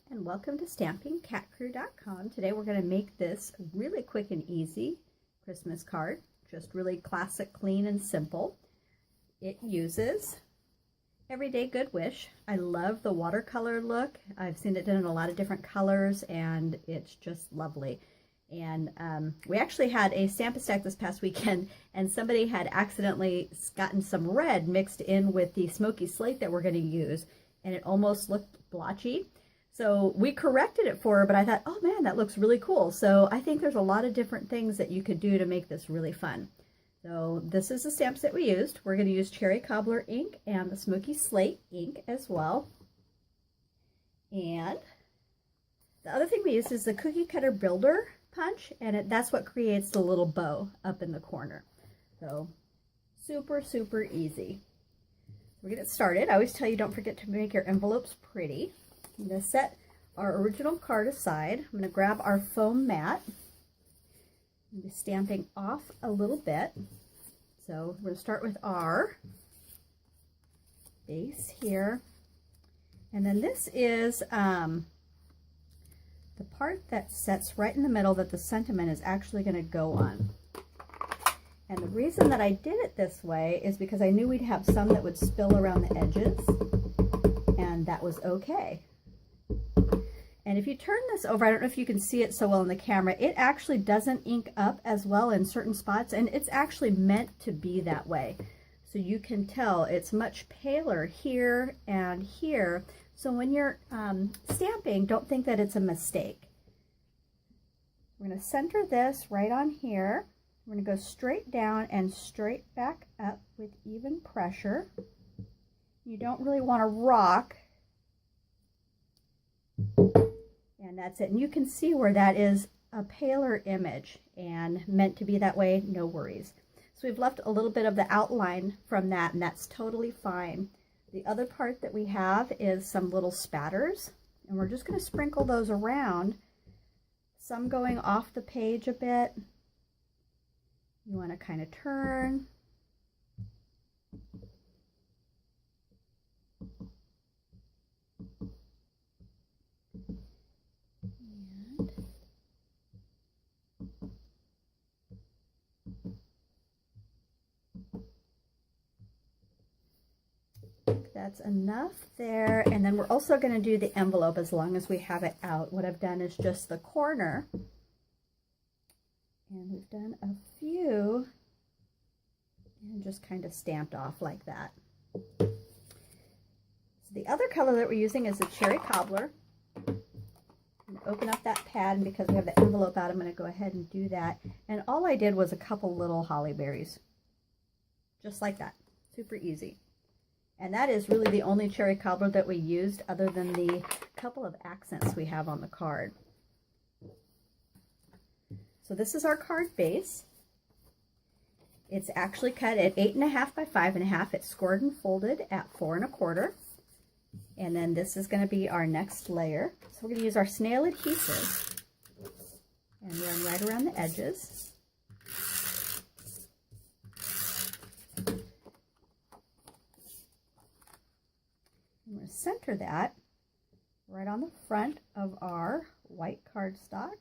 And welcome to StampingCatCrew.com. Today we're going to make this really quick and easy Christmas card. Just really classic, clean, and simple. It uses Everyday Good Wish. I love the watercolor look. I've seen it done in a lot of different colors and it's just lovely. And we actually had a Stampin' Stack this past weekend and somebody had accidentally gotten some red mixed in with the smoky slate that we're going to use, and it almost looked blotchy. So we corrected it for her, but I thought, oh man, that looks really cool. So I think there's a lot of different things that you could do to make this really fun. So this is the stamps that we used. We're going to use Cherry Cobbler ink and the Smoky Slate ink as well. And the other thing we used is the Cookie Cutter Builder punch, and that's what creates the little bow up in the corner. So super, super easy. We're going to get started. I always tell you, don't forget to make your envelopes pretty. I'm going to set our original card aside. I'm going to grab our foam mat. I'm going to be stamping off a little bit. So we're going to start with our base here. And then this is the part that sets right in the middle that the sentiment is actually going to go on. And the reason that I did it this way is because I knew we'd have some that would spill around the edges, and that was okay. And if you turn this over, I don't know if you can see it so well in the camera, it actually doesn't ink up as well in certain spots, and it's actually meant to be that way. So you can tell it's much paler here and here. So when you're stamping, don't think that it's a mistake. We're going to center this right on here. We're going to go straight down and straight back up with even pressure. You don't really want to rock. And that's it. And you can see where that is a paler image and meant to be that way, no worries. So we've left a little bit of the outline from that, and that's totally fine. The other part that we have is some little spatters, and we're just going to sprinkle those around, some going off the page a bit. You want to kind of turn. That's enough there. And then we're also going to do the envelope as long as we have it out. What I've done is just the corner. And we've done a few and just kind of stamped off like that. So the other color that we're using is the Cherry Cobbler. I'm going to open up that pad, and because we have the envelope out, I'm going to go ahead and do that. And all I did was a couple little holly berries. Just like that. Super easy. And that is really the only Cherry Cobbler that we used, other than the couple of accents we have on the card. So this is our card base. It's actually cut at 8.5 by 5.5. It's scored and folded at 4 1/4. And then this is going to be our next layer. So we're going to use our snail adhesive and run right around the edges. I'm going to center that right on the front of our white cardstock.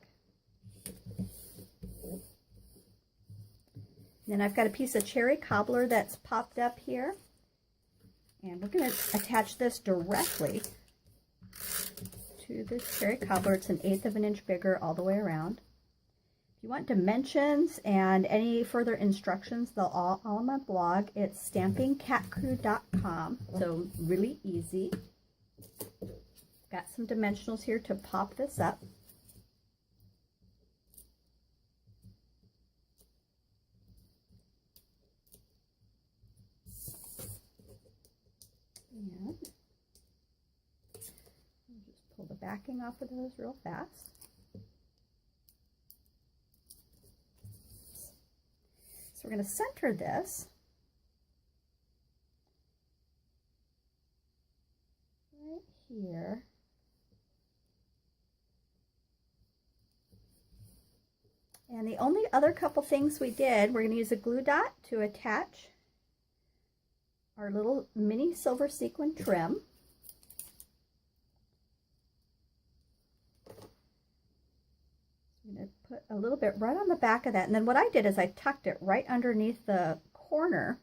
Then I've got a piece of Cherry Cobbler that's popped up here. And we're going to attach this directly to the Cherry Cobbler. It's 1/8 of an inch bigger all the way around. If you want dimensions and any further instructions, they're all on my blog. It's StampingCatCrew.com, so really easy. Got some dimensionals here to pop this up. And I'll just pull the backing off of those real fast. So we're going to center this right here. And the only other couple things we did, we're going to use a glue dot to attach our little mini silver sequin trim. a little bit right on the back of that. And then what I did is I tucked it right underneath the corner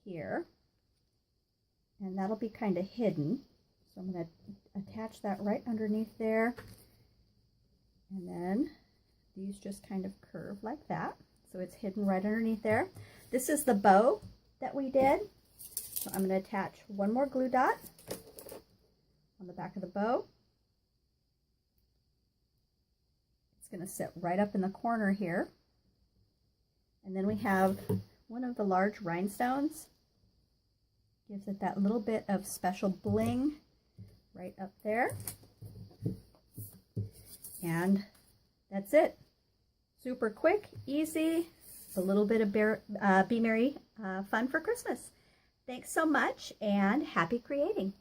here. And that'll be kind of hidden. So I'm going to attach that right underneath there. And then these just kind of curve like that. So it's hidden right underneath there. This is the bow that we did. So I'm going to attach one more glue dot on the back of the bow. It's going to sit right up in the corner here. And then we have one of the large rhinestones. Gives it that little bit of special bling right up there. And that's it. Super quick, easy, a little bit of Be Merry fun for Christmas. Thanks so much and happy creating.